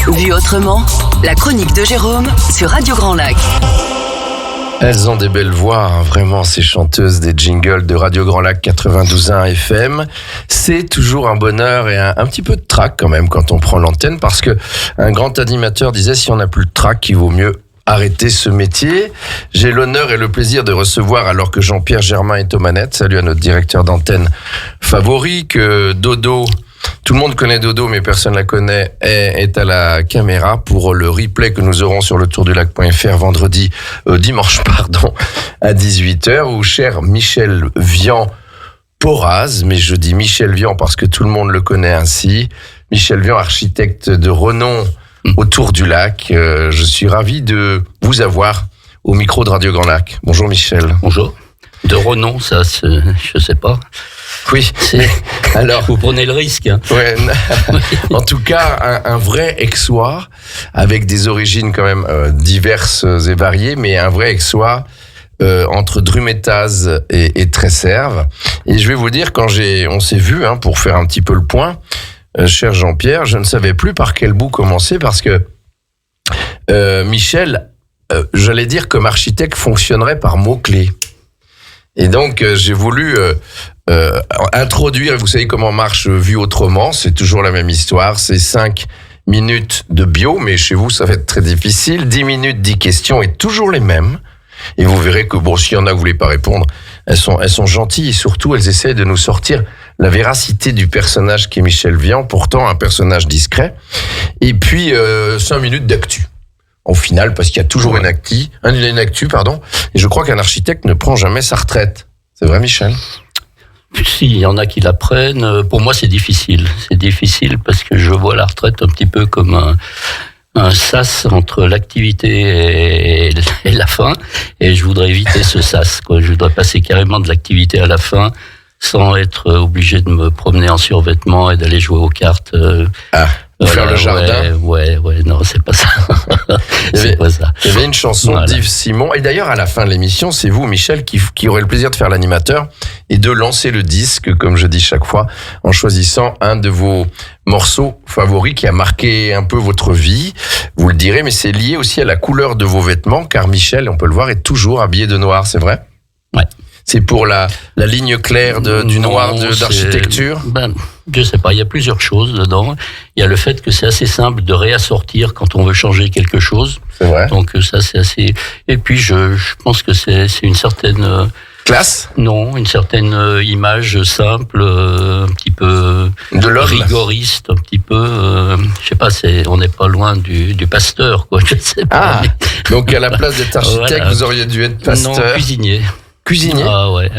Vu autrement, la chronique de Jérôme sur Radio Grand Lac. Elles ont des belles voix, hein, vraiment, ces chanteuses des jingles de Radio Grand Lac 92.1 FM. C'est toujours un bonheur et un petit peu de trac quand même quand on prend l'antenne, parce que un grand animateur disait, si on n'a plus de trac, il vaut mieux arrêter ce métier. J'ai l'honneur et le plaisir de recevoir, alors que Jean-Pierre Germain est aux manettes, salut à notre directeur d'antenne favori, que Dodo, tout le monde connaît Dodo, mais personne ne la connaît, est à la caméra pour le replay que nous aurons sur le tourdulac.fr dimanche, à 18h, où cher Michel Vian-Poraz, mais je dis Michel Vian parce que tout le monde le connaît ainsi, Michel Vian, architecte de renom au Tour du Lac. Je suis ravi de vous avoir au micro de Radio Grand Lac. Bonjour Michel. Bonjour. De renom, ça, je sais pas. Oui. Alors, vous prenez le risque. Hein. Ouais. En tout cas, un vrai Aixois avec des origines quand même diverses et variées, mais un vrai Aixois entre Drumettaz et Tresserve. Et je vais vous dire, quand on s'est vu, hein, pour faire un petit peu le point, cher Jean-Pierre, je ne savais plus par quel bout commencer, parce que Michel, j'allais dire, comme architecte, fonctionnerait par mots-clés. Et donc, j'ai voulu introduire, vous savez comment marche Vu autrement, c'est toujours la même histoire, c'est 5 minutes de bio, mais chez vous, ça va être très difficile, 10 minutes, 10 questions, et toujours les mêmes. Et vous verrez que, bon, s'il y en a que vous voulez pas répondre, elles sont gentilles, et surtout, elles essayent de nous sortir la véracité du personnage qui est Michel Vian, pourtant un personnage discret. Et puis, 5 minutes d'actu. Au final, parce qu'il y a toujours une actu, et je crois qu'un architecte ne prend jamais sa retraite. C'est vrai, Michel? Si, il y en a qui la prennent. Pour moi, c'est difficile. C'est difficile parce que je vois la retraite un petit peu comme un sas entre l'activité et la fin. Et je voudrais éviter ce sas, quoi. Je voudrais passer carrément de l'activité à la fin sans être obligé de me promener en survêtement et d'aller jouer aux cartes. Faire le jardin. Ouais, non, c'est pas ça. C'est pas ça. Il y avait une chanson d'Yves Simon. Et d'ailleurs, à la fin de l'émission, c'est vous, Michel, qui aurez le plaisir de faire l'animateur et de lancer le disque, comme je dis chaque fois, en choisissant un de vos morceaux favoris qui a marqué un peu votre vie. Vous le direz, mais c'est lié aussi à la couleur de vos vêtements, car Michel, on peut le voir, est toujours habillé de noir, c'est vrai? Ouais. C'est pour la ligne claire du noir d'architecture? Je sais pas, il y a plusieurs choses dedans. Il y a le fait que c'est assez simple de réassortir quand on veut changer quelque chose. C'est vrai. Donc ça, c'est assez... Et puis, je pense que c'est une certaine... Classe? Non, une certaine image simple, un petit peu de rigoriste, un petit peu... je sais pas, on n'est pas loin du pasteur, quoi. Je sais pas. Donc à la place d'être architecte, voilà. Vous auriez dû être pasteur. Non, cuisinier. Cuisinier? Ah ouais.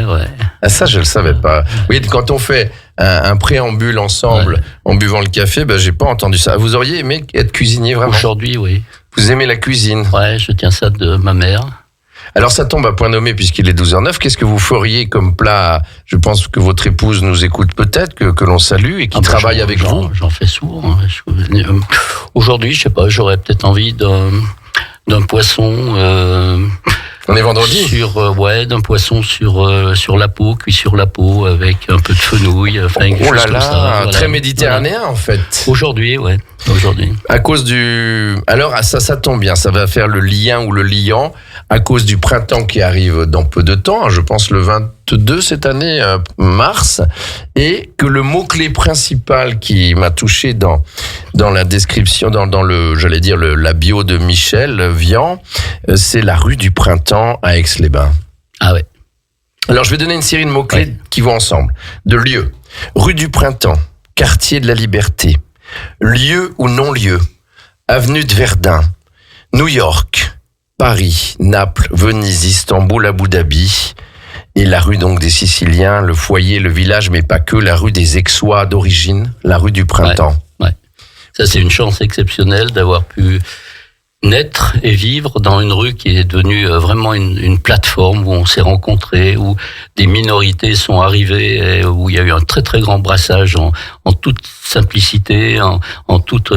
Ah, ça, je le savais pas. Oui, quand on fait un préambule ensemble, en buvant le café, j'ai pas entendu ça. Vous auriez aimé être cuisinier, vraiment? Aujourd'hui, oui. Vous aimez la cuisine? Ouais, je tiens ça de ma mère. Alors, ça tombe à point nommé puisqu'il est 12h09. Qu'est-ce que vous feriez comme plat? Je pense que votre épouse nous écoute peut-être, que l'on salue et qui travaille avec vous. J'en fais souvent. Aujourd'hui, je sais pas, j'aurais peut-être envie d'un poisson... On est vendredi. D'un poisson sur la peau, cuit sur la peau, avec un peu de fenouil, oh là là, ça, très méditerranéen en fait. Aujourd'hui. À cause alors ça tombe bien, ça va faire le lien ou le liant à cause du printemps qui arrive dans peu de temps, je pense le 22 cette année, mars, et que le mot-clé principal qui m'a touché dans la description, dans la bio de Michel Vian, c'est la rue du Printemps à Aix-les-Bains. Ah ouais. Alors je vais donner une série de mots-clés qui vont ensemble. De lieux. Rue du Printemps, quartier de la Liberté, lieu ou non-lieu, avenue de Verdun, New York, Paris, Naples, Venise, Istanbul, Abu Dhabi, et la rue donc des Siciliens, le foyer, le village, mais pas que, la rue des Aixois d'origine, la rue du Printemps. Ouais. Ça, c'est une chance exceptionnelle d'avoir pu naître et vivre dans une rue qui est devenue vraiment une plateforme où on s'est rencontrés, où des minorités sont arrivées, et où il y a eu un très très grand brassage en toute simplicité, en toute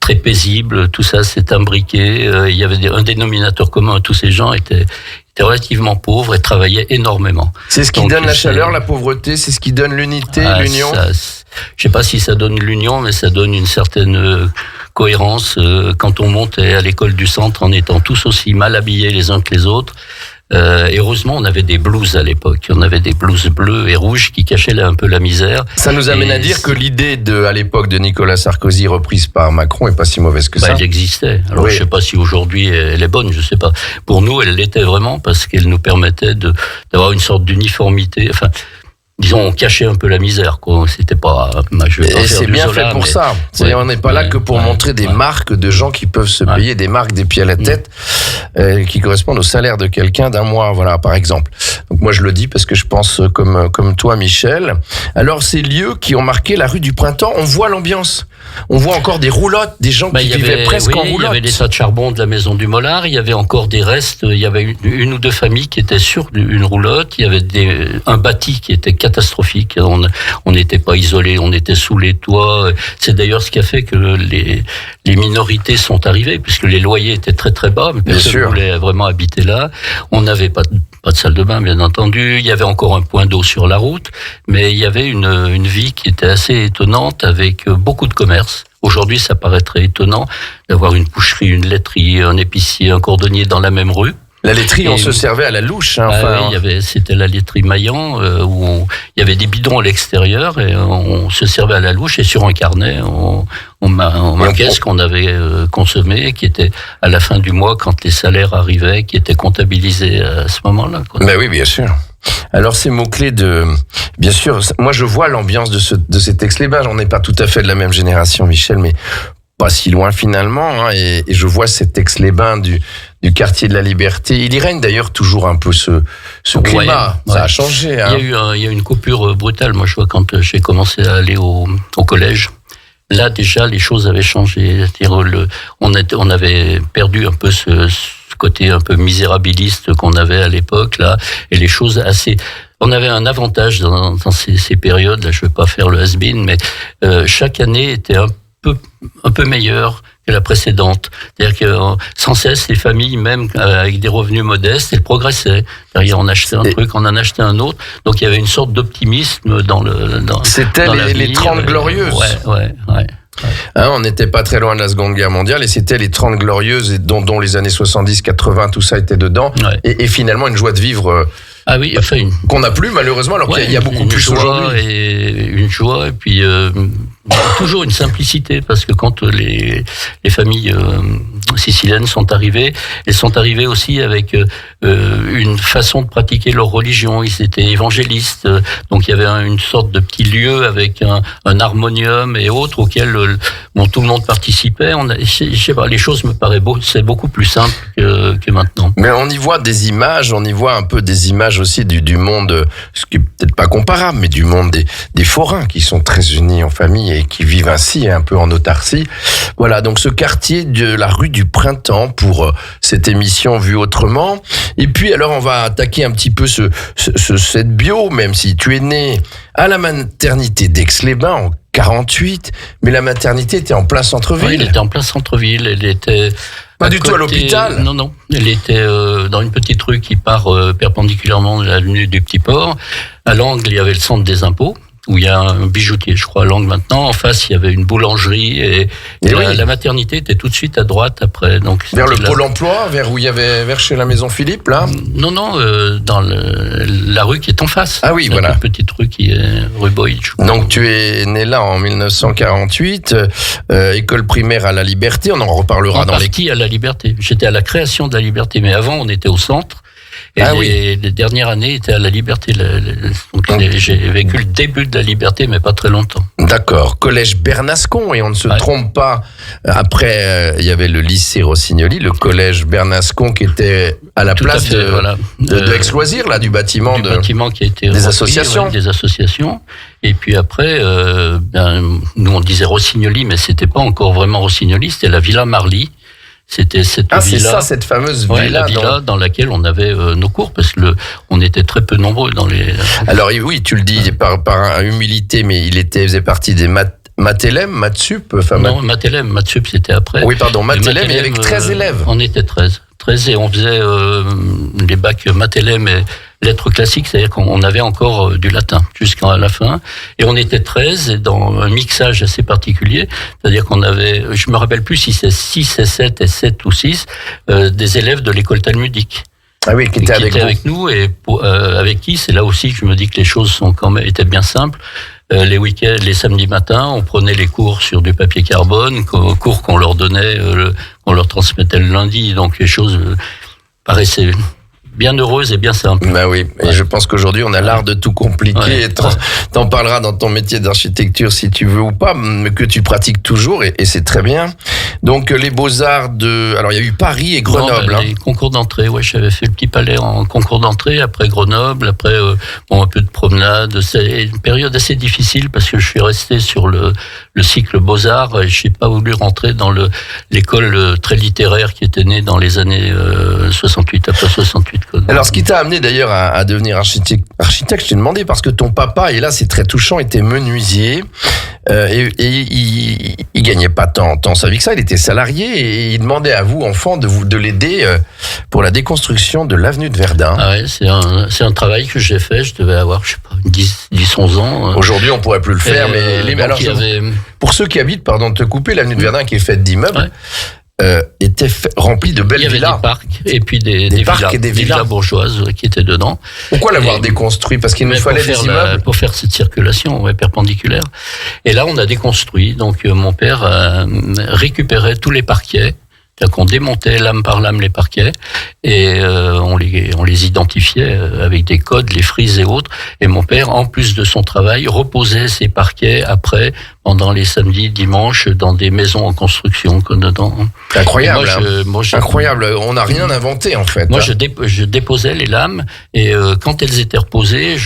très paisible. Tout ça s'est imbriqué. Il y avait un dénominateur commun. Tous ces gens étaient relativement pauvres et travaillaient énormément. C'est ce qui donne la chaleur, la pauvreté, c'est ce qui donne l'unité, l'union. Je sais pas si ça donne l'union, mais ça donne une certaine cohérence. Quand on montait à l'école du centre en étant tous aussi mal habillés les uns que les autres. Et heureusement, on avait des blouses à l'époque. On avait des blouses bleues et rouges qui cachaient un peu la misère. Ça nous amène à dire que l'idée à l'époque de Nicolas Sarkozy reprise par Macron est pas si mauvaise que ça. Elle existait. Alors, oui. Je sais pas si aujourd'hui elle est bonne, je sais pas. Pour nous, elle l'était vraiment parce qu'elle nous permettait d'avoir une sorte d'uniformité. Enfin, disons, on cachait un peu la misère, quoi. C'était pas, je vais pas et faire c'est du bien Zola, fait pour mais... ça. On n'est pas là que pour montrer des marques de gens qui peuvent se payer des marques des pieds à la tête, qui correspondent au salaire de quelqu'un d'un mois, voilà, par exemple. Donc moi je le dis parce que je pense comme toi, Michel. Alors ces lieux qui ont marqué la rue du Printemps, on voit l'ambiance. On voit encore des roulottes, des gens qui vivaient presque en roulotte. Il y avait des tas de charbon de la maison du Mollard, il y avait encore des restes, il y avait une ou deux familles qui étaient sur une roulotte, il y avait un bâti qui était catastrophique. On n'était pas isolés, on était sous les toits. C'est d'ailleurs ce qui a fait que les minorités sont arrivées, puisque les loyers étaient très très bas, mais personne ne voulait vraiment habiter là. On n'avait pas de salle de bain, bien entendu. Il y avait encore un point d'eau sur la route, mais il y avait une vie qui était assez étonnante avec beaucoup de commerces. Aujourd'hui, ça paraîtrait étonnant d'avoir une boucherie, une laiterie, un épicier, un cordonnier dans la même rue. La laiterie, on se servait à la louche. C'était la laiterie Maillan, où il y avait des bidons à l'extérieur et on se servait à la louche et sur un carnet, on marquait ce qu'on avait consommé, qui était à la fin du mois, quand les salaires arrivaient, qui était comptabilisé à ce moment-là, quoi. Ben oui, bien sûr. Alors ces mots-clés bien sûr, moi je vois l'ambiance de cet Aix-les-Bains. On n'est pas tout à fait de la même génération, Michel, mais pas si loin finalement, et je vois cet Aix-les-Bains du quartier de la Liberté. Il y règne d'ailleurs toujours un peu ce climat. Ça a changé. Hein. Il y a eu une coupure brutale. Moi, je vois quand j'ai commencé à aller au collège. Là, déjà, les choses avaient changé. C'est-à-dire, on avait perdu un peu ce côté un peu misérabiliste qu'on avait à l'époque, là, et les choses on avait un avantage dans ces périodes. Là, je ne vais pas faire le has-been, mais chaque année était un peu meilleure que la précédente. C'est-à-dire que sans cesse, les familles, même avec des revenus modestes, elles progressaient. Derrière, on achetait un truc, on en achetait un autre. Donc, il y avait une sorte d'optimisme C'était les 30 glorieuses. Ouais. Hein, on n'était pas très loin de la Seconde Guerre mondiale et c'était les 30 glorieuses et dont les années 70, 80, tout ça était dedans. Ouais. Et finalement, une joie de vivre qu'on n'a plus malheureusement, alors qu'il y a beaucoup plus aujourd'hui. Une joie et puis toujours une simplicité, parce que quand les familles siciliennes sont arrivées, elles sont arrivées aussi avec une façon de pratiquer leur religion. Ils étaient évangélistes, donc il y avait une sorte de petit lieu avec un harmonium et autres auquel tout le monde participait. Je sais pas, les choses me paraissent c'est beaucoup plus simple que maintenant. Mais on y voit des images, on y voit un peu des images aussi du monde, ce qui est peut-être pas comparable, mais du monde des forains qui sont très unis en famille et qui vivent ainsi, un peu en autarcie. Voilà, donc ce quartier de la rue du Printemps pour cette émission Vue Autrement. Et puis alors on va attaquer un petit peu cette bio, même si tu es né à la maternité d'Aix-les-Bains en 48, mais la maternité était en plein centre-ville. Oui, elle était en plein centre-ville, elle était... Pas du tout à l'hôpital. Non. Elle était dans une petite rue qui part perpendiculairement de l'avenue du Petit Port. À l'angle, il y avait le centre des impôts, où il y a un bijoutier, je crois, à l'angle maintenant. En face, il y avait une boulangerie et la maternité était tout de suite à droite après. Donc, vers le Pôle emploi, vers chez la Maison Philippe, là? Non, dans la rue qui est en face. Ah oui, voilà. Une petite rue qui est rue Boyd. Donc tu es né là en 1948, école primaire à la Liberté, on en reparlera dans à la Liberté. J'étais à la création de la Liberté, mais avant on était au centre. Et les dernières années étaient à la Liberté. Donc j'ai vécu le début de la Liberté, mais pas très longtemps. D'accord. Collège Bernascon, et on ne se trompe pas. Après, il y avait le lycée Rossignoli, le collège Bernascon qui était à la place de Aix-Loisirs, là, du bâtiment qui a été des associations. Des associations. Et puis après, nous on disait Rossignoli, mais c'était pas encore vraiment Rossignoli, c'était la Villa Marly. C'était cette villa. C'est ça, cette fameuse villa. La villa dans laquelle on avait nos cours, parce que on était très peu nombreux dans les... Alors oui, tu le dis par humilité, mais il faisait partie des Matélème, Matsup. Non, Matélème, Matsup c'était après. Oui, pardon, Matélème, et avec 13 élèves. On était 13 et on faisait les bacs Matélème lettres classiques, c'est-à-dire qu'on avait encore du latin jusqu'à la fin. Et on était 13 et dans un mixage assez particulier, c'est-à-dire qu'on avait, je me rappelle plus si c'est 6 et 7 et 7 ou 6, des élèves de l'école talmudique. Ah oui, qui étaient avec nous et avec qui, c'est là aussi que je me dis que les choses sont quand même étaient bien simples. Les week-ends, les samedis matins, on prenait les cours sur du papier carbone, cours qu'on leur donnait, qu'on leur transmettait le lundi. Donc les choses paraissaient bien heureuses et bien simples. Bah oui, et je pense qu'aujourd'hui on a l'art de tout compliquer. Et t'en parleras dans ton métier d'architecture si tu veux ou pas, mais que tu pratiques toujours et c'est très bien. Donc les Beaux-Arts alors il y a eu Paris et Grenoble. Les concours d'entrée, j'avais fait le petit palais en concours d'entrée, après Grenoble, après un peu de promenade. C'est une période assez difficile parce que je suis resté sur le cycle Beaux-Arts et je n'ai pas voulu rentrer dans l'école très littéraire qui était née dans les années 68, après 68. Alors, ce qui t'a amené d'ailleurs à devenir architecte, je t'ai demandé parce que ton papa, et là c'est très touchant, était menuisier et il gagnait pas tant sa vie que ça. Il était salarié et il demandait à vous, enfants, de l'aider pour la déconstruction de l'avenue de Verdun. Ah ouais, c'est un travail que j'ai fait. Je devais avoir, je sais pas, 10-11 ans. Aujourd'hui, on pourrait plus le faire, mais alors, pour ceux qui habitent, pardon de te couper, l'avenue de Verdun qui est faite d'immeubles. Était rempli de belles villas. Il y avait des parcs et puis des parcs et des villas bourgeoises qui étaient dedans. Pourquoi l'avoir déconstruit? Parce qu'il nous fallait des immeubles pour faire cette circulation perpendiculaire. Et là, on a déconstruit. Donc mon père récupérait tous les parquets. C'est-à-dire qu'on démontait lame par lame les parquets et on les identifiait avec des codes, les frises et autres. Et mon père, en plus de son travail, reposait ces parquets après, pendant les samedis, dimanches, dans des maisons en construction. Incroyable. Incroyable. On n'a rien inventé en fait. Moi, je déposais les lames et quand elles étaient reposées,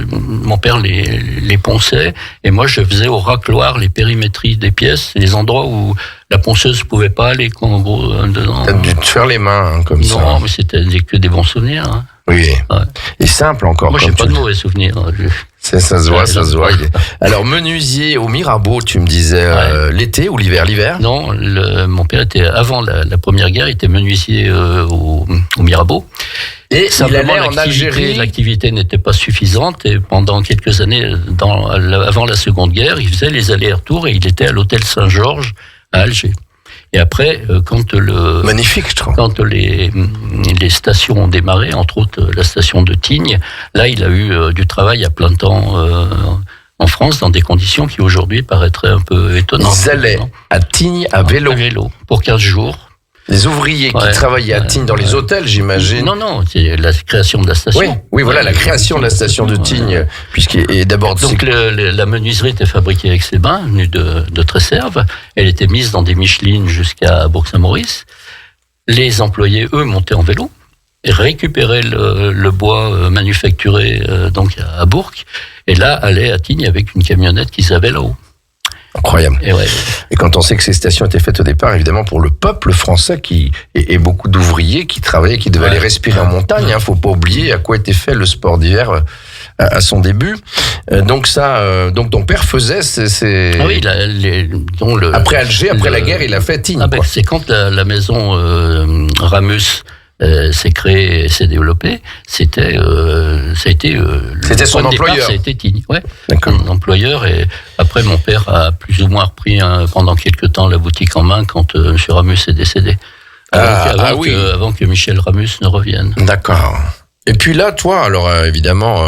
mon père les ponçait et moi je faisais au racloir les périmétries des pièces, les endroits où la ponceuse pouvait pas aller, en gros, dedans. T'as dû te faire les mains, comme ça. Non, mais c'était que des bons souvenirs. Hein. Oui. Ouais. Et simple encore. Moi, j'ai pas de mauvais souvenirs. Ça se voit. Alors, menuisier au Mirabeau, tu me disais, l'été ou l'hiver? L'hiver? Non, mon père était, avant la Première Guerre, il était menuisier au Mirabeau. Et il allait en Algérie. L'activité n'était pas suffisante et pendant quelques années, avant la Seconde Guerre, il faisait les allers-retours et il était à l'hôtel Saint-Georges à Alger. Et après, magnifique, je trouve. Quand les stations ont démarré, entre autres la station de Tignes, là, il a eu du travail à plein temps en France dans des conditions qui aujourd'hui paraîtraient un peu étonnantes. Ils allaient à Tignes à vélo. À vélo, pour 15 jours. Les ouvriers qui travaillaient à Tignes dans les hôtels, j'imagine. Non, c'est la création de la station. Oui, voilà, la création de la station de Tignes, d'abord. Donc la menuiserie était fabriquée avec ses mains, venue de Tresserve. Elle était mise dans des Michelines jusqu'à Bourg-Saint-Maurice. Les employés, eux, montaient en vélo et récupéraient le bois manufacturé donc à Bourg. Et là, allaient à Tignes avec une camionnette qu'ils avaient là-haut. Incroyable. Et quand on sait que ces stations étaient faites au départ, évidemment, pour le peuple français et beaucoup d'ouvriers qui travaillaient, qui devaient aller respirer en montagne, faut pas oublier à quoi était fait le sport d'hiver à son début. Donc ton père faisait Ah oui, après Alger, après la guerre, il a fait Tignes. C'est quand la maison Ramus s'est créé et s'est développé, c'était son employeur. Ça a été Tignes, D'accord. Son employeur. Et après, mon père a plus ou moins repris pendant quelques temps la boutique en main quand M. Ramus est décédé. Avant que Michel Ramus ne revienne. D'accord. Et puis là, toi, alors évidemment,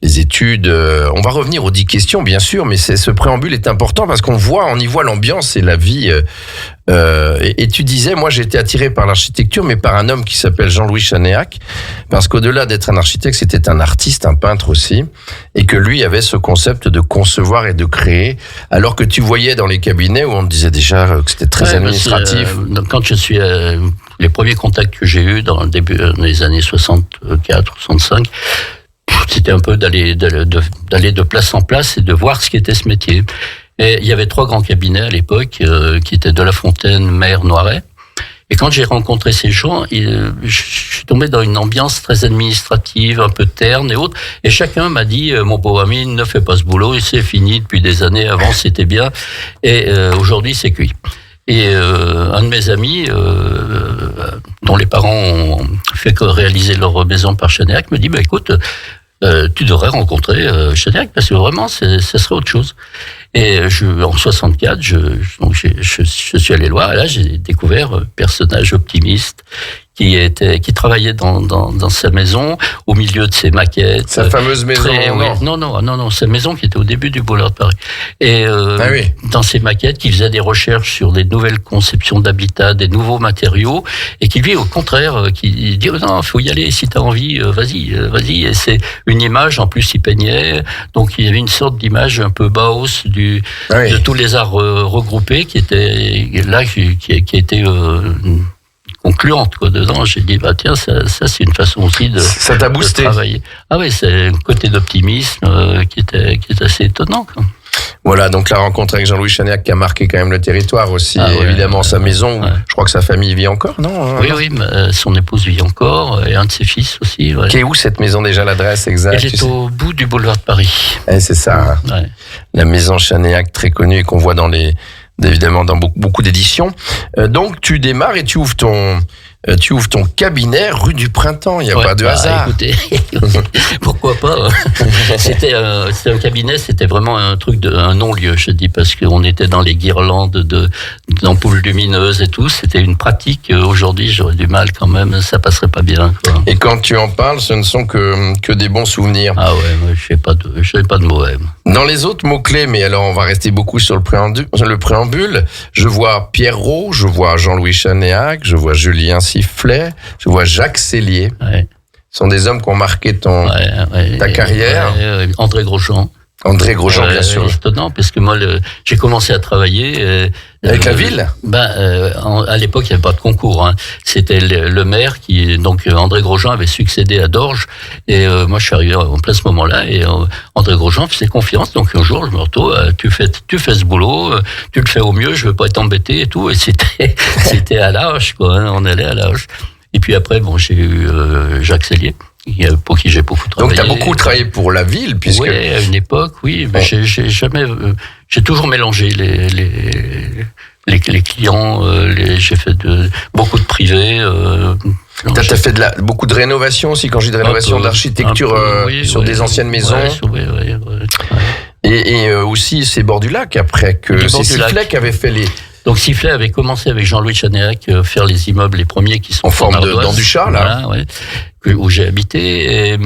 les études, on va revenir aux 10 questions, bien sûr, mais ce préambule est important parce qu'on y voit l'ambiance et la vie. Et tu disais, moi j'ai été attiré par l'architecture, mais par un homme qui s'appelle Jean-Louis Chanéac, parce qu'au-delà d'être un architecte, c'était un artiste, un peintre aussi, et que lui avait ce concept de concevoir et de créer, alors que tu voyais dans les cabinets où on te disait déjà que c'était très administratif. Quand je suis les premiers contacts que j'ai eus dans le début des années 64, 65, c'était un peu d'aller de place en place et de voir ce qu'était ce métier. Et il y avait 3 grands cabinets à l'époque qui étaient de La Fontaine, Maire, Noiret. Et quand j'ai rencontré ces gens, je suis tombé dans une ambiance très administrative, un peu terne et autres. Et chacun m'a dit, mon pauvre ami, ne fais pas ce boulot, c'est fini depuis des années. Avant, c'était bien. Et aujourd'hui, c'est cuit. Et un de mes amis, dont les parents ont fait réaliser leur maison par Chanéac, me dit écoute, tu devrais rencontrer Chanéac parce que vraiment, ça serait autre chose. Et en 64, je suis allé le voir et là j'ai découvert un personnage optimiste qui travaillait dans sa maison au milieu de ses maquettes. Sa fameuse maison. Non, sa maison qui était au début du boulevard de Paris. Et dans ses maquettes, qui faisait des recherches sur des nouvelles conceptions d'habitat, des nouveaux matériaux, et qui lui, au contraire, qui dit non, faut y aller, si t'as envie, vas-y. Et c'est une image, en plus il peignait, donc il y avait une sorte d'image un peu Bauhaus de tous les arts regroupés qui était là, qui était concluante dedans. J'ai dit tiens, ça c'est une façon aussi ça t'a boosté. De travailler. Ah oui, c'est un côté d'optimisme qui est assez étonnant. Voilà, donc la rencontre avec Jean-Louis Chanéac qui a marqué quand même le territoire aussi, évidemment sa maison. Je crois que sa famille vit encore, non? Oui, son épouse vit encore et un de ses fils aussi. Qui est où cette maison déjà, l'adresse exacte? Elle est au bout du boulevard de Paris. C'est ça. Hein. La maison Chanéac, très connue et qu'on voit évidemment dans beaucoup d'éditions. Donc tu démarres et tu ouvres ton cabinet rue du Printemps. Il n'y a pas de hasard. Écoutez, pourquoi pas? C'était un cabinet, c'était vraiment un truc un non-lieu, je dis, parce qu'on était dans les guirlandes d'ampoules lumineuses et tout. C'était une pratique. Aujourd'hui, j'aurais du mal quand même. Ça passerait pas bien, quoi. Et quand tu en parles, ce ne sont que des bons souvenirs. Ah ouais, moi, je n'ai pas de mauvais. Dans les autres mots-clés, mais alors on va rester beaucoup sur le préambule, je vois Pierre Raux, je vois Jean-Louis Chanéac, je vois Julien Sifflet, je vois Jacques Sellier. Ce sont des hommes qui ont marqué ta carrière. André Grosjean. André Grosjean, bien sûr. C'est étonnant, parce que moi, j'ai commencé à travailler... Avec la ville? À l'époque, il n'y avait pas de concours. Hein. C'était le maire donc André Grosjean avait succédé à Dorges. Et moi, je suis arrivé en plein ce moment-là. Et André Grosjean faisait confiance. Donc un jour, je me retrouve, tu fais ce boulot, tu le fais au mieux, je veux pas être embêté et tout. Et c'était à l'âge, quoi. Hein, on allait à l'âge. Et puis après, j'ai eu Jacques Sellier, pour qui j'ai beaucoup travaillé. Donc, tu as beaucoup travaillé pour la ville, puisque... Oui, à une époque, oui. Mais j'ai toujours mélangé les clients. J'ai fait beaucoup de privés. T'as fait beaucoup de rénovation aussi, quand je dis de rénovation d'architecture sur des anciennes maisons. Et aussi ces bords du lac, après que c'est Sifflet qui avait fait les... Donc Sifflet avait commencé avec Jean-Louis Chanéac faire les immeubles, les premiers qui sont en forme d'Anduchat, là. Voilà, où j'ai habité. Et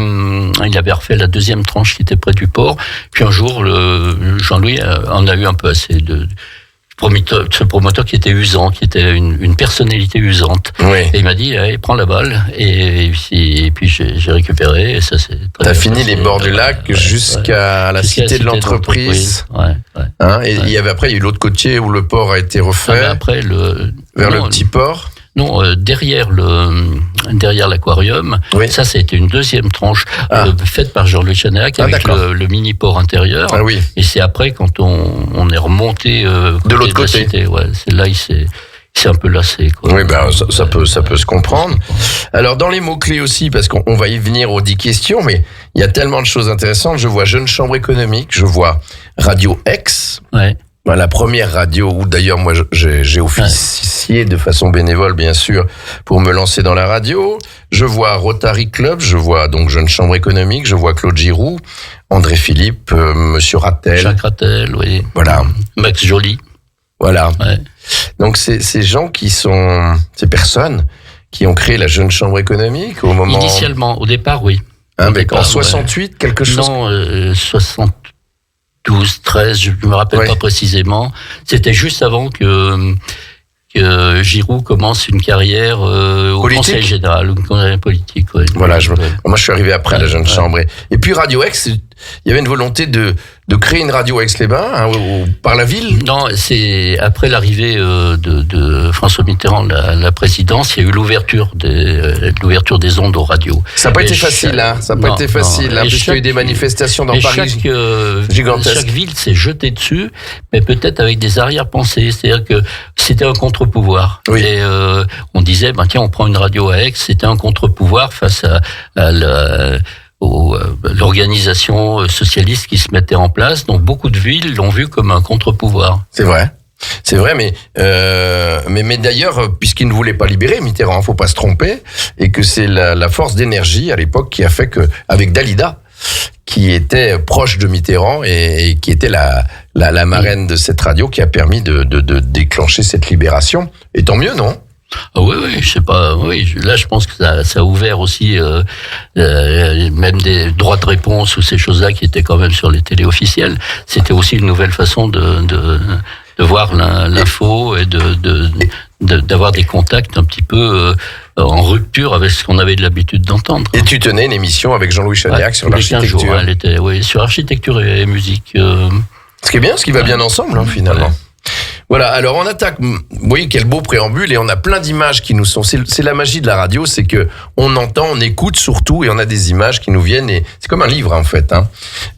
il avait refait la deuxième tranche qui était près du port. Puis un jour, Jean-Louis en a eu un peu assez de ce promoteur qui était usant, qui était une personnalité usante. Et il m'a dit, allez, prends la balle. Et puis j'ai récupéré. Et ça, t'as fini les bords du lac jusqu'à la cité de l'entreprise. Hein, et il y a eu l'autre côté où le port a été refait. Après, vers le petit port. Non, derrière l'aquarium, ça a été une deuxième tranche faite par Jean-Louis Chanéac avec le mini-port intérieur. Et c'est après, quand on est remonté de l'autre côté. C'est là il s'est un peu lassé, quoi. Oui, ça peut se comprendre. Alors, dans les mots-clés aussi, parce qu'on va y venir aux 10 questions, mais il y a tellement de choses intéressantes. Je vois Jeune Chambre économique, je vois Radio X. La première radio où d'ailleurs moi j'ai officié de façon bénévole, bien sûr, pour me lancer dans la radio. Je vois Rotary Club, je vois donc Jeune Chambre économique, je vois Claude Giroux, André Philippe, Monsieur Rattel. Jacques Rattel, oui. Voilà. Max Joly. Voilà. Donc ces gens ces personnes qui ont créé la Jeune Chambre économique au moment... Initialement, au départ, oui. En 68, quelque chose... Non, 12, 13, je ne me rappelle pas précisément. C'était juste avant que Giroux commence une carrière au Conseil général, une carrière politique. Voilà, moi je suis arrivé après la Jeune Chambre. Et puis Radio Aix, il y avait une volonté de créer une radio à Aix-les-Bains par la ville. Non, c'est après l'arrivée de François Mitterrand, la présidence, il y a eu l'ouverture des ondes aux radios. Ça n'a pas été facile, hein. Ça n'a pas été facile, puisqu'il y a eu des manifestations dans Paris gigantesques. Chaque ville s'est jetée dessus, mais peut-être avec des arrière-pensées. C'est-à-dire que c'était un contre-pouvoir. Et on disait, tiens, on prend une radio à Aix. C'était un contre-pouvoir face à l'organisation socialiste qui se mettait en place. Donc beaucoup de villes l'ont vu comme un contre-pouvoir. C'est vrai. C'est vrai, mais d'ailleurs, puisqu'il ne voulait pas libérer Mitterrand, faut pas se tromper, et que c'est la force d'énergie à l'époque qui a fait que, avec Dalida, qui était proche de Mitterrand et qui était la marraine de cette radio, qui a permis de déclencher cette libération. Et tant mieux, non? Ah oui, je sais pas. Oui, là, je pense que ça a ouvert aussi même des droits de réponse ou ces choses-là qui étaient quand même sur les télés officielles. C'était aussi une nouvelle façon de voir l'info et d'avoir des contacts un petit peu en rupture avec ce qu'on avait de l'habitude d'entendre. Et tu tenais une émission avec Jean-Louis Chaniac sur l'architecture. Jours, elle était, sur architecture et musique. Ce qui est bien, ce qui va bien ensemble, finalement. Ouais. Voilà, alors on attaque, vous voyez quel beau préambule, et on a plein d'images qui nous sont, c'est la magie de la radio, c'est que on entend, on écoute surtout, et on a des images qui nous viennent, et c'est comme un livre en fait.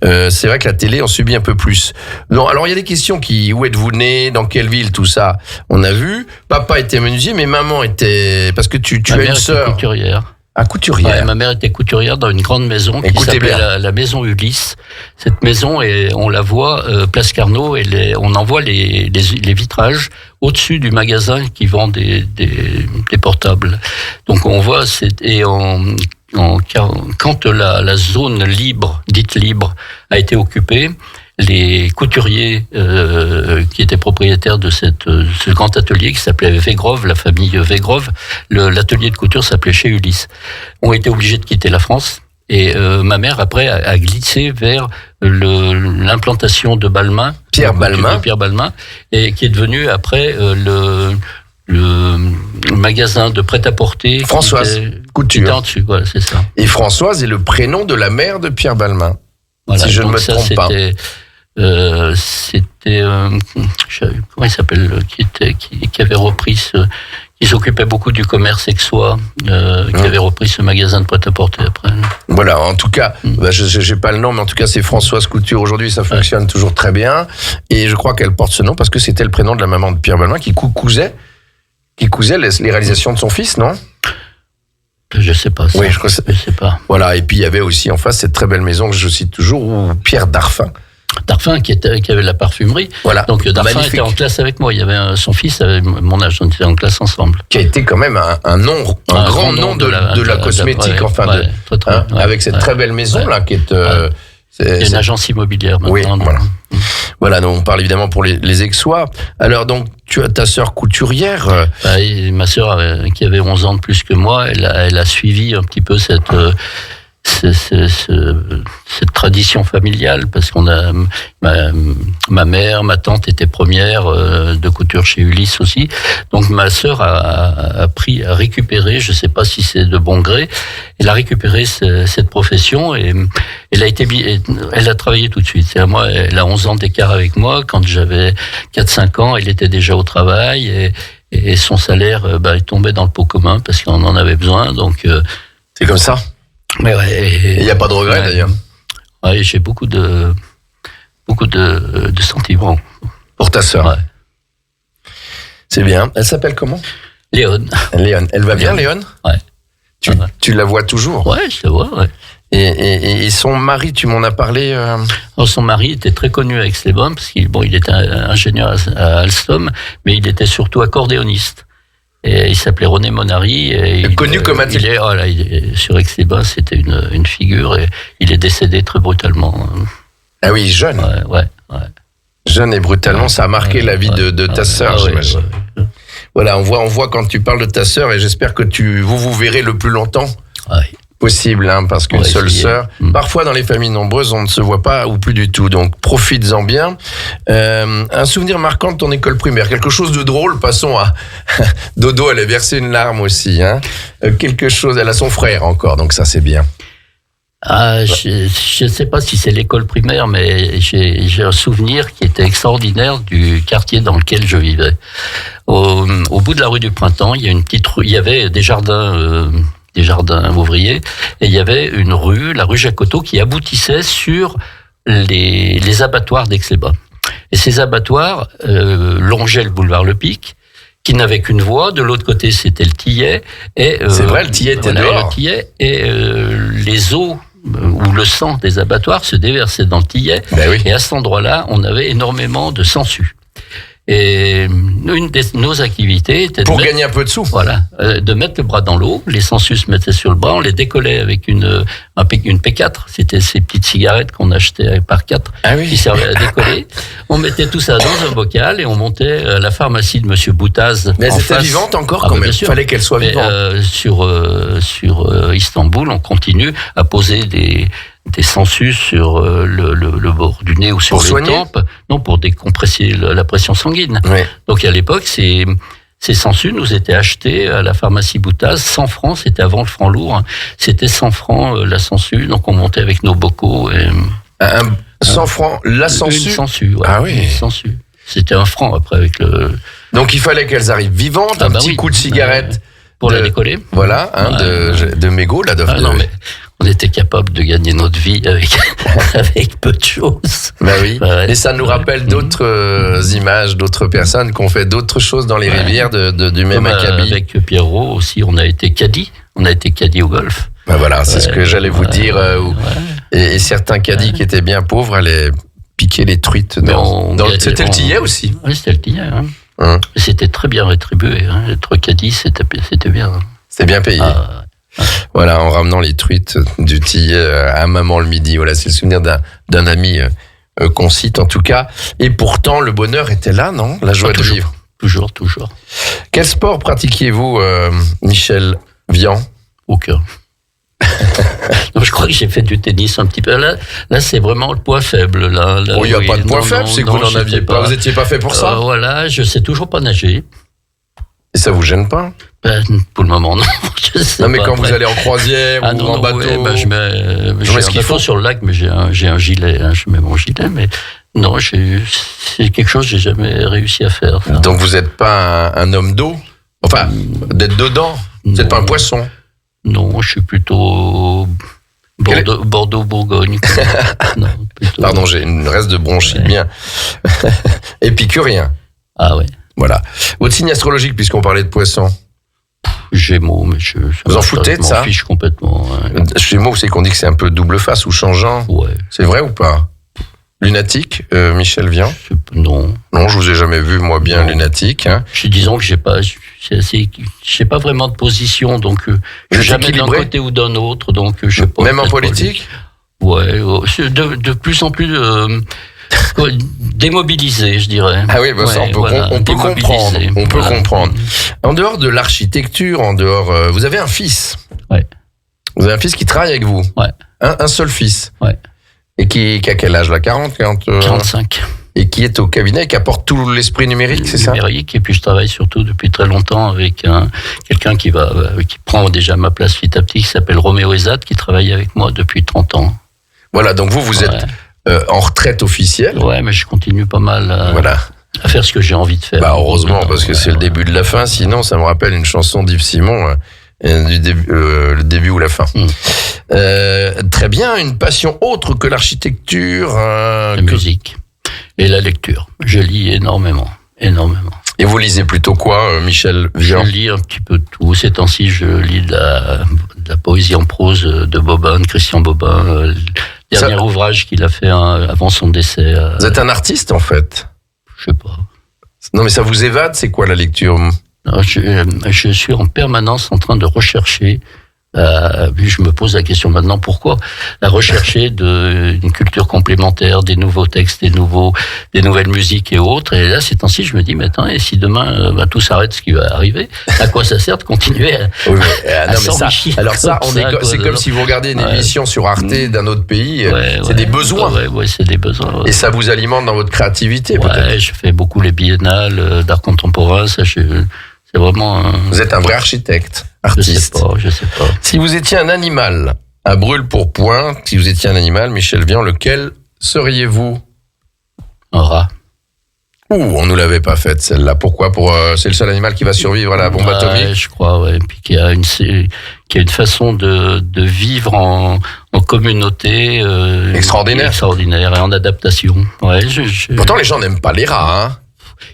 C'est vrai que la télé, on subit un peu plus. Non, alors il y a des questions où êtes-vous né, dans quelle ville, tout ça, on a vu. Papa était menuisier, mais maman était, parce que tu as une sœur. Couturière. À couturière. Ouais, ma mère était couturière dans une grande maison qui s'appelait la maison Ulysse. Cette maison, on la voit place Carnot, et on en voit les vitrages au-dessus du magasin qui vend des portables. Donc on voit, quand la zone libre, dite libre, a été occupée, les couturiers qui étaient propriétaires de ce grand atelier qui s'appelait Végrove, la famille Végrove, l'atelier de couture s'appelait chez Ulysse, ont été obligés de quitter la France. Et ma mère, après, a glissé vers l'implantation de Balmain, Pierre Balmain, et qui est devenu après le magasin de prêt-à-porter. Françoise Couture. Qui était en dessus, voilà, c'est ça. Et Françoise est le prénom de la mère de Pierre Balmain. Voilà, si je ne me trompe pas. C'était comment il s'appelle, qui avait repris qui s'occupait beaucoup du commerce aixois, qui avait repris ce magasin de prêt-à-porter après. Voilà, en tout cas, j'ai pas le nom, mais en tout cas c'est Françoise Couture. Aujourd'hui, ça fonctionne toujours très bien, et je crois qu'elle porte ce nom parce que c'était le prénom de la maman de Pierre Balmain qui cousait les réalisations de son fils, non? Je sais pas. Ça. Oui, je sais pas. Voilà, et puis il y avait aussi en face cette très belle maison que je cite toujours, Pierre Darfin. Darfin qui avait la parfumerie. Voilà. Donc Darfin était en classe avec moi. Il y avait son fils avait mon âge, on était en classe ensemble. Qui a été quand même un grand nom de la cosmétique, avec cette très belle maison là qui est. Il y a une agence immobilière maintenant. Oui, voilà. Voilà, donc on parle évidemment pour les Aixois. Alors donc tu as ta sœur couturière. Ma sœur qui avait 11 ans de plus que moi, elle a suivi un petit peu cette tradition familiale, parce qu'on a ma mère, ma tante était première de couture chez Ulysse aussi. Donc ma sœur a récupéré, je sais pas si c'est de bon gré, elle a récupéré cette profession, et elle a travaillé tout de suite. C'est à moi, elle a 11 ans d'écart avec moi. Quand j'avais 4-5 ans, elle était déjà au travail, et son salaire est tombé dans le pot commun parce qu'on en avait besoin. Donc c'est comme ça. Mais ouais, il n'y a pas de regret d'ailleurs. Ouais, j'ai beaucoup de sentiments pour ta sœur. Ouais. C'est bien. Elle s'appelle comment? Léon. Elle va bien, Léon? Ouais. Tu la vois toujours? Ouais, je la vois, ouais. Et son mari, tu m'en as parlé Alors, son mari était très connu à Aix-les-Bains, parce qu'il était ingénieur à Alstom, mais il était surtout accordéoniste. Et il s'appelait René Monary. Connu comme atelier. Sur Aix-les-Bains, c'était une figure, et il est décédé très brutalement. Ah oui, jeune. Ouais. Jeune et brutalement, ça a marqué la vie de ta sœur, j'imagine. Ouais. Voilà, on voit quand tu parles de ta sœur, et j'espère que vous verrez le plus longtemps possible, parce qu'une seule sœur, parfois dans les familles nombreuses, on ne se voit pas ou plus du tout, donc profites-en bien. Un souvenir marquant de ton école primaire, quelque chose de drôle, passons à Dodo, elle a versé une larme aussi, quelque chose, elle a son frère encore, donc ça c'est bien. Je ne sais pas si c'est l'école primaire, mais j'ai un souvenir qui était extraordinaire du quartier dans lequel je vivais. Au bout de la rue du Printemps, il y a une petite rue, il y avait des jardins ouvriers, et il y avait une rue, la rue Jacotot, qui aboutissait sur les abattoirs d'Aix-les-Bains. Et ces abattoirs longeaient le boulevard Le Pic, qui n'avait qu'une voie. De l'autre côté, c'était le Tillet. C'est vrai, le Tillet était dehors. Le Tillet, et les eaux ou le sang des abattoirs se déversait dans le Tillet. Ben oui. Et à cet endroit-là, on avait énormément de sangsues. Et une de nos activités était Pour gagner un peu de sous. Voilà, de mettre le bras dans l'eau. Les sangsues se mettaient sur le bras, on les décollait avec une P4. C'était ces petites cigarettes qu'on achetait par 4 qui servaient à décoller. On mettait tout ça dans un bocal et on montait à la pharmacie de Monsieur Boutaz. Mais elle était vivante encore quand même. Il fallait qu'elle soit vivante. Sur Istanbul, on continue à poser des sangsues sur le bord du nez ou sur les tempes. Non, pour décompresser la pression sanguine. Oui. Donc à l'époque, ces sangsues nous étaient achetées à la pharmacie Boutaz, 100 francs, c'était avant le franc lourd, hein. C'était 100 francs la sangsue, donc on montait avec nos bocaux. Et, 100 francs la sangsue. Une sangsue, ouais, ah oui. Une sangsue. C'était 1 franc après avec le... Donc il fallait qu'elles arrivent vivantes, un petit coup de cigarette. Pour la décoller. Voilà, de mégots, là. Non, mais on était capable de gagner notre vie avec peu de choses. Bah oui. Et ça nous rappelle d'autres images, d'autres personnes qui ont fait d'autres choses dans les rivières du même acabit. Avec Pierrot aussi, on a été caddie. On a été caddie au golf. Ben voilà, c'est ce que j'allais vous dire. Et certains caddies qui étaient bien pauvres allaient piquer les truites. C'était le Tillet aussi. Oui, c'était le Tillet. Hein. C'était très bien rétribué. Hein. Être caddie, c'était bien. Hein. C'était bien payé. Voilà, en ramenant les truites du Tillet à maman le midi. Voilà, c'est le souvenir d'un ami qu'on cite en tout cas. Et pourtant, le bonheur était là, non? La joie de vivre. Toujours. Quel sport pratiquiez-vous, Michel Vian? Aucun. Non, je crois que j'ai fait du tennis un petit peu. Là, c'est vraiment le point faible. Là, il n'y a pas de point faible, c'est que vous n'en aviez pas. Vous n'étiez pas fait pour ça. Voilà, je sais toujours pas nager. Et ça vous gêne pas? Pour le moment, non. Non, mais quand vous allez en croisière ou en bateau. Je mets un bateau sur le lac, mais j'ai un gilet. Hein, je mets mon gilet, mais non, c'est quelque chose que j'ai jamais réussi à faire. Ça. Donc vous n'êtes pas un homme d'eau? Enfin, d'être dedans? Vous n'êtes pas un poisson? Non, je suis plutôt Bordeaux-Bourgogne. Non, plutôt... Pardon, j'ai une reste de bronchite bien. Épicurien. Ah ouais. Voilà. Votre signe astrologique, puisqu'on parlait de poisson? Gémeaux, mais vous en foutez de ça? Je m'en fiche complètement. Ouais. Gémeaux, c'est qu'on dit que c'est un peu double face ou changeant. Ouais. C'est vrai ou pas? Lunatique, Michel Vian? Non. Non, je vous ai jamais vu, moi, bien lunatique. Hein. Disons que j'ai pas vraiment de position, donc je suis jamais d'un côté ou d'un autre, donc je sais pas. Même en politique? Ouais, de plus en plus démobilisé, je dirais. Ah oui, ça, on peut comprendre. On peut comprendre. En dehors de l'architecture, vous avez un fils. Ouais. Vous avez un fils qui travaille avec vous. Ouais. Un seul fils. Ouais. Et qui a quel âge là? 45. Et qui est au cabinet et qui apporte tout l'esprit numérique, c'est ça? Numérique, et puis je travaille surtout depuis très longtemps avec quelqu'un qui prend déjà ma place petit à petit, qui s'appelle Roméo Ezat, qui travaille avec moi depuis 30 ans. Voilà, donc vous êtes en retraite officielle. Ouais, mais je continue pas mal à faire ce que j'ai envie de faire. Bah heureusement, parce que c'est le début de la fin, sinon ça me rappelle une chanson d'Yves Simon, le début ou la fin. Très bien, une passion autre que l'architecture. La musique et la lecture. Je lis énormément. Et vous lisez plutôt quoi, Michel Vian? Je lis un petit peu de tout. Ces temps-ci, je lis de la poésie en prose de Bobin, de Christian Bobin, dernier ouvrage qu'il a fait avant son décès. Vous êtes un artiste, en fait? Je sais pas. Non, mais ça vous évade? C'est quoi la lecture? Non, je suis en permanence en train de rechercher. Je me pose la question maintenant, pourquoi rechercher une culture complémentaire, des nouveaux textes, des nouvelles musiques et autres. Et là, ces temps-ci, je me dis, mais attends, et si demain tout s'arrête, ce qui va arriver, à quoi ça sert de continuer à s'enrichir? Alors ça, c'est comme si vous regardez une émission sur Arte d'un autre pays, c'est des besoins. Ouais, c'est des besoins. Et ça vous alimente dans votre créativité, peut-être? Je fais beaucoup les biennales d'art contemporain, ça, c'est vraiment... Vous êtes un vrai architecte, artiste. Je sais pas. Si vous étiez un animal, à brûle-pourpoint, si vous étiez un animal, Michel Vian, lequel seriez-vous? Un rat. On nous l'avait pas faite, celle-là. Pourquoi? C'est le seul animal qui va survivre à la bombe atomique? Je crois, ouais. Puis qui a une façon de vivre en communauté extraordinaire et en adaptation. Ouais, Pourtant, les gens n'aiment pas les rats, hein.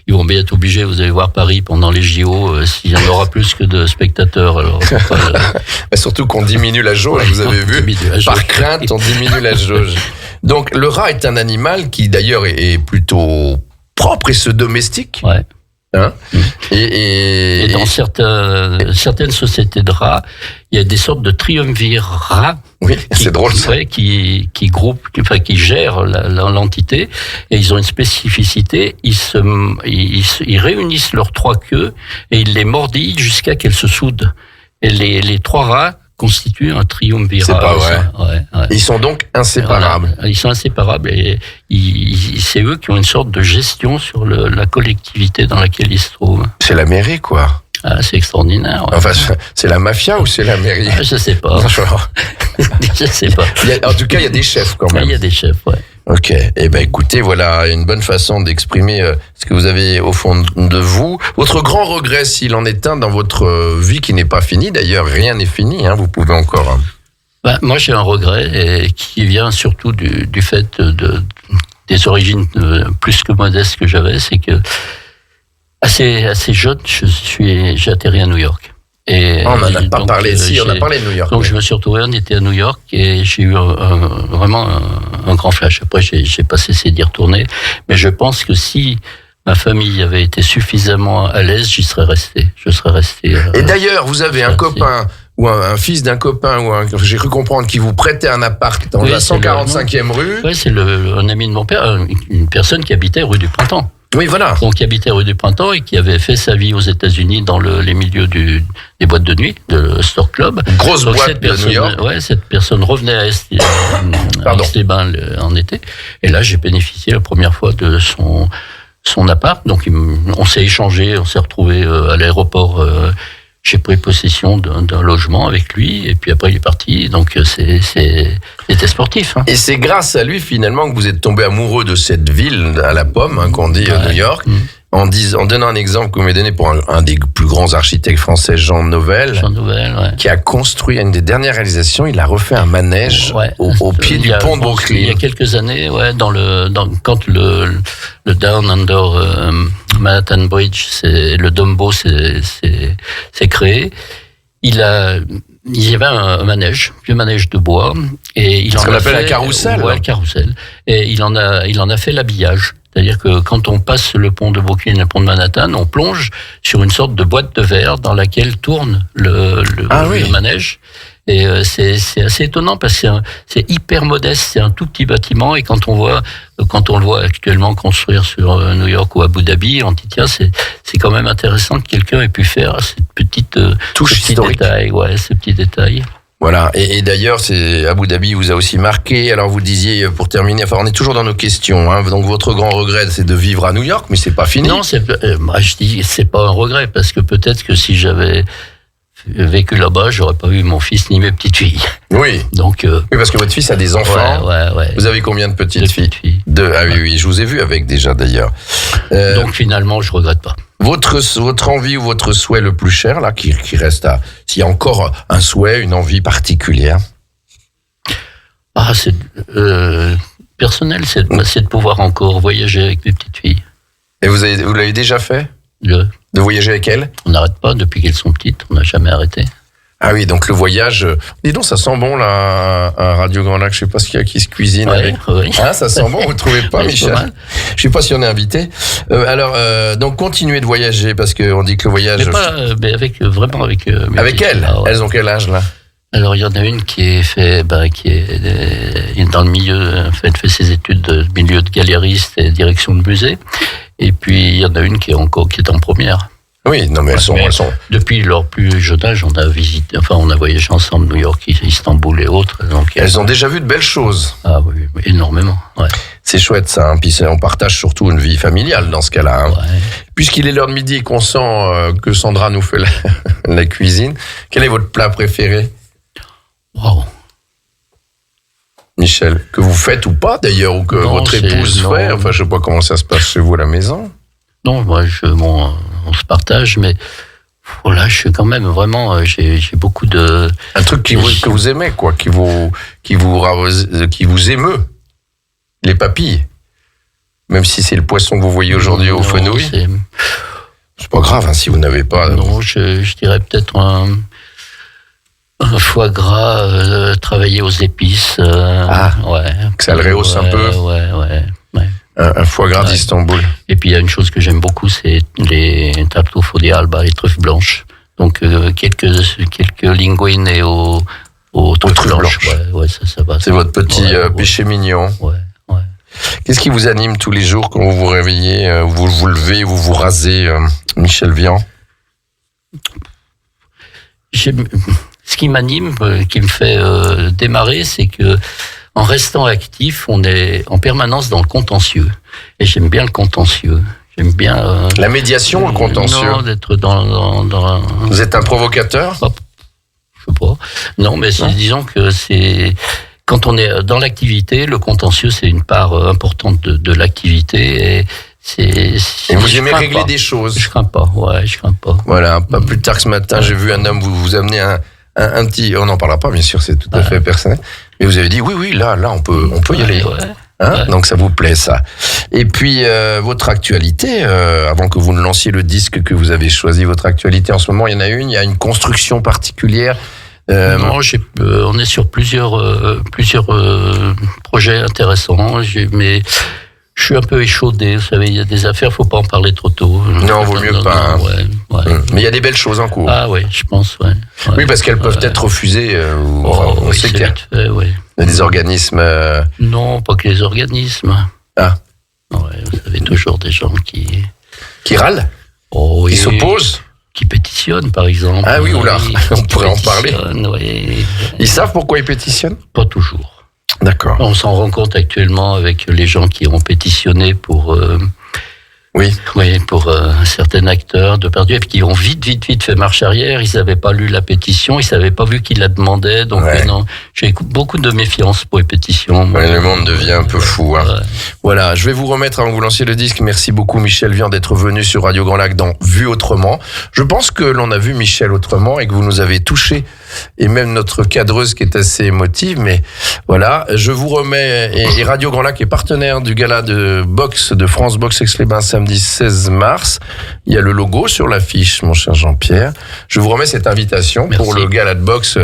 Ils vont bien être obligés, vous allez voir Paris pendant les JO, s'il y en aura plus que de spectateurs. Alors, Mais surtout qu'on diminue la jauge, vous avez vu. Par crainte, on diminue la jauge. Donc le rat est un animal qui d'ailleurs est plutôt propre et se domestique. Ouais. Hein et dans certaines sociétés de rats, il y a des sortes de triumvirats. Oui, c'est drôle ça. Qui groupent, qui gèrent l'entité, et ils ont une spécificité. Ils réunissent leurs 3 queues et ils les mordillent jusqu'à qu'elles se soudent. Et les 3 rats constituent un triumvirat. C'est pas vrai. Ouais. Ils sont donc inséparables. Voilà. Ils sont inséparables et c'est eux qui ont une sorte de gestion sur la collectivité dans laquelle ils se trouvent. C'est la mairie, quoi. Ah, c'est extraordinaire. Ouais. Enfin, c'est la mafia ou c'est la mairie? Je sais pas. Je sais pas. En tout cas, il y a des chefs quand même. Il y a des chefs, ouais. Ok. Eh ben, écoutez, voilà une bonne façon d'exprimer ce que vous avez au fond de vous. Votre grand regret, s'il en est un dans votre vie qui n'est pas fini, d'ailleurs, rien n'est fini, hein, vous pouvez encore... Moi, j'ai un regret qui vient surtout du fait des origines plus que modestes que j'avais, c'est que assez jeune, j'ai atterri à New York. On n'en a pas parlé ici, on a parlé de New York. Donc je me suis retrouvé, on était à New York et j'ai eu vraiment un grand flash. Après, j'ai pas cessé d'y retourner, mais je pense que si ma famille avait été suffisamment à l'aise, j'y serais resté. Je serais resté. Et d'ailleurs, vous avez un copain ou un fils d'un copain j'ai cru comprendre, qui vous prêtait un appart dans la 145e rue. Oui, c'est un ami de mon père, une personne qui habitait rue du Printemps. Oui, voilà. Donc, qui habitait rue du Printemps et qui avait fait sa vie aux États-Unis dans les milieux des boîtes de nuit, de Store Club. Grosse boîte de New York. Ouais, cette personne revenait à Aix-les-Bains en été. Et là, j'ai bénéficié la première fois de son appart. Donc, on s'est échangé, on s'est retrouvé à l'aéroport. J'ai pris possession d'un logement avec lui, et puis après il est parti. Donc c'était sportif. Hein. Et c'est grâce à lui finalement que vous êtes tombé amoureux de cette ville à la pomme, hein, qu'on dit New York. En donnant un exemple que vous m'avez donné pour un des plus grands architectes français, Jean Nouvel, qui a construit une des dernières réalisations. Il a refait un manège au pied du pont de Brooklyn. Il y a quelques années, quand le Down Under Manhattan Bridge, le Dumbo s'est créé, il y avait un manège, vieux manège de bois, et ce qu'on appelle un carrousel. Ouais, le carrousel. Et il en a fait l'habillage. C'est-à-dire que quand on passe le pont de Brooklyn et le pont de Manhattan, on plonge sur une sorte de boîte de verre dans laquelle tourne le manège. Et c'est assez étonnant parce que c'est hyper modeste, c'est un tout petit bâtiment, et quand on le voit actuellement construire sur New York ou Abu Dhabi, on dit tiens, c'est quand même intéressant que quelqu'un ait pu faire cette petite touche historique. Ce petit détail. Voilà, et d'ailleurs, Abu Dhabi vous a aussi marqué. Alors vous disiez, pour terminer, on est toujours dans nos questions, hein, donc votre grand regret, c'est de vivre à New York, mais c'est pas fini. Non, je dis c'est pas un regret, parce que peut-être que si j'avais vécu là-bas, j'aurais pas vu mon fils ni mes petites filles. Oui. Donc oui, parce que votre fils a des enfants. Ouais. Vous avez combien de petites filles? Deux. Ah oui, je vous ai vu avec déjà d'ailleurs. Donc finalement, je regrette pas. Votre envie ou votre souhait le plus cher, là, qui reste s'il y a encore un souhait, une envie particulière? C'est personnel, c'est de pouvoir encore voyager avec mes petites filles. Et vous l'avez déjà fait? De voyager avec elles? On n'arrête pas, depuis qu'elles sont petites, on n'a jamais arrêté. Ah oui, donc le voyage... Dis donc, ça sent bon, là, à Radio Grand Lac. Je sais pas ce qu'il y a qui se cuisine avec. Oui. Ah, ça sent bon, vous trouvez pas, Michel? Je sais pas si on est invité. Donc, continuez de voyager, parce qu'on dit que le voyage... Mais avec mes avec elles? Elles ont quel âge, là? Alors, il y en a une qui est dans le milieu... Elle fait ses études de milieu de galériste et direction de musée. Et puis, il y en a une qui est en première. Oui, non, mais elles sont... Depuis leur plus jeune âge, on a voyagé ensemble, New York, Istanbul et autres. Donc, elles ont déjà vu de belles choses. Ah oui, énormément, ouais. C'est chouette, ça, hein. Puis on partage surtout une vie familiale dans ce cas-là, hein. Ouais. Puisqu'il est l'heure de midi et qu'on sent que Sandra nous fait la cuisine, quel est votre plat préféré? Wow. Michel, que vous faites ou pas d'ailleurs, ou que votre épouse fait? Enfin, je sais pas comment ça se passe chez vous à la maison. Non, moi, on se partage, mais voilà, je suis quand même vraiment, j'ai beaucoup de... Un truc que vous aimez, quoi, qui vous émeut, les papilles. Même si c'est le poisson que vous voyez aujourd'hui au fenouil. C'est pas grave, hein, si vous n'avez pas... Non, je dirais peut-être un foie gras travaillé aux épices. Ouais. Que ça le rehausse un peu. Ouais. Un foie gras Ouais. d'Istanbul. Et puis il y a une chose que j'aime beaucoup, c'est les tartufo di alba, les truffes blanches. Donc quelques linguine et aux truffes truffes blanches. blanches. Ouais, ça va. C'est votre petit péché mignon. Ouais. Qu'est-ce qui vous anime tous les jours quand vous vous réveillez, vous vous levez, vous vous rasez, Michel Vian? Ce qui m'anime, qui me fait démarrer, c'est que en restant actif, on est en permanence dans le contentieux. Et j'aime bien le contentieux. J'aime bien La médiation ou le contentieux? Non, d'être dans Vous êtes un provocateur? je sais pas. Non, mais disons que c'est quand on est dans l'activité, le contentieux c'est une part importante de l'activité et Et vous aimez régler des choses? Je crains pas. Voilà, pas plus tard que ce matin, j'ai vu un homme vous amener un petit. On n'en parlera pas, bien sûr, c'est tout à fait personnel. Mais vous avez dit oui, là, on peut y aller. Hein, donc ça vous plaît ça. Et puis votre actualité, avant que vous ne lanciez le disque que vous avez choisi, votre actualité en ce moment, il y a une construction particulière. Non, on est sur plusieurs projets intéressants, mais je suis un peu échaudé. Vous savez, il y a des affaires, faut pas en parler trop tôt. Non, vaut mieux pas. Ouais. Mais il y a des belles choses en cours. Ah oui, je pense, ouais. Oui, parce qu'elles peuvent être refusées. On sait qu'il y a des organismes. Non, pas que les organismes. Ah. Ouais, vous avez toujours des gens qui râlent, oui, qui s'opposent, qui pétitionnent, par exemple. Ah oui, oula, on pourrait en parler. Oui. Ils savent pourquoi ils pétitionnent? Pas toujours. D'accord. On s'en rend compte actuellement avec les gens qui ont pétitionné pour pour certains acteurs de Depardieu, et puis qui ont vite fait marche arrière. Ils n'avaient pas lu la pétition, ils n'avaient pas vu qui la demandait. Donc non, j'ai beaucoup de méfiance pour les pétitions. Le monde devient un peu fou. Hein. Voilà, je vais vous remettre avant que vous lanciez le disque. Merci beaucoup Michel Vian d'être venu sur Radio Grand Lac dans Vue Autrement. Je pense que l'on a vu Michel autrement et que vous nous avez touché, et même notre cadreuse qui est assez émotive. Mais voilà, je vous remets, et Radio Grand Lac est partenaire du gala de boxe de France Boxe Aix-les-Bains samedi 16 mars. Il y a le logo sur l'affiche, mon cher Jean-Pierre. Je vous remets cette invitation pour le gala de boxe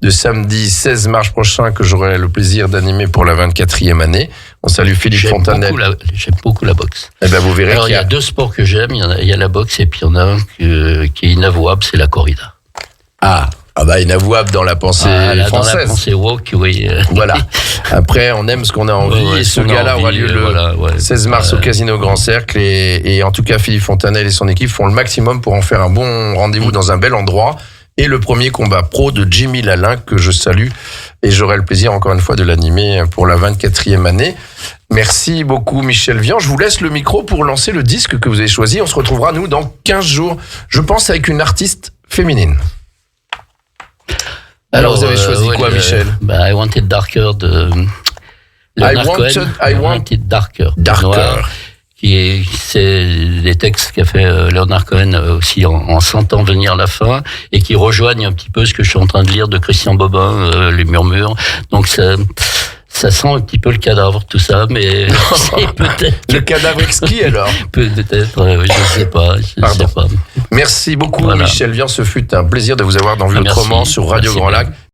de samedi 16 mars prochain que j'aurai le plaisir d'animer pour la 24e année. On salue Philippe Fontanel. J'aime beaucoup la boxe. Eh ben, vous verrez. Alors, il y a deux sports que j'aime. Il y a la boxe et puis il y en a un qui est inavouable, c'est la corrida. Ah bah inavouable dans la pensée française. Dans la pensée woke, oui. Voilà. Après, on aime ce qu'on a envie et ce gala aura lieu le 16 mars au Casino Grand Cercle et en tout cas Philippe Fontanel et son équipe font le maximum pour en faire un bon rendez-vous dans un bel endroit. Et le premier combat pro de Jimmy Lalin que je salue et j'aurai le plaisir encore une fois de l'animer pour la 24e année. Merci beaucoup Michel Vian. Je vous laisse le micro pour lancer le disque que vous avez choisi. On se retrouvera nous dans 15 jours, je pense avec une artiste féminine. Alors vous avez choisi quoi Michel? I Wanted Darker de I Wanted Darker. Darker. C'est des textes qu'a fait Leonard Cohen aussi en sentant venir la fin et qui rejoignent un petit peu ce que je suis en train de lire de Christian Bobin, Les Murmures. Donc ça sent un petit peu le cadavre, tout ça, mais c'est peut-être... Le cadavre exquis, alors? Peut-être, je sais pas. Merci beaucoup, Michel Vian. Ce fut un plaisir de vous avoir dans Vue Autrement sur Radio Grand Lac.